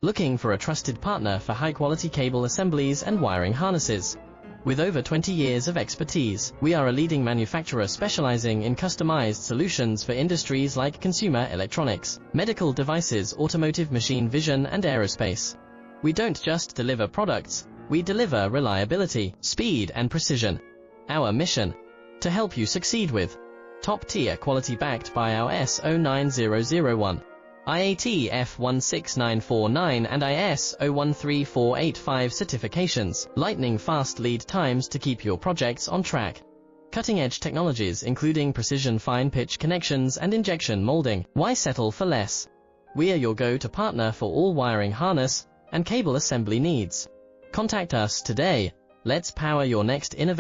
Looking for a trusted partner for high-quality cable assemblies and wiring harnesses? With over 20 years of expertise, we are a leading manufacturer specializing in customized solutions for industries like consumer electronics, medical devices, automotive, machine vision, and aerospace. We don't just deliver products, we deliver reliability, speed, and precision. Our mission: to help you succeed with top-tier quality backed by our ISO 9001, IATF 16949 and ISO 13485 certifications, lightning-fast lead times to keep your projects on track. Cutting-edge technologies including precision fine-pitch connections and injection molding. Why settle for less? We are your go-to partner for all wiring harness and cable assembly needs. Contact us today. Let's power your next innovation.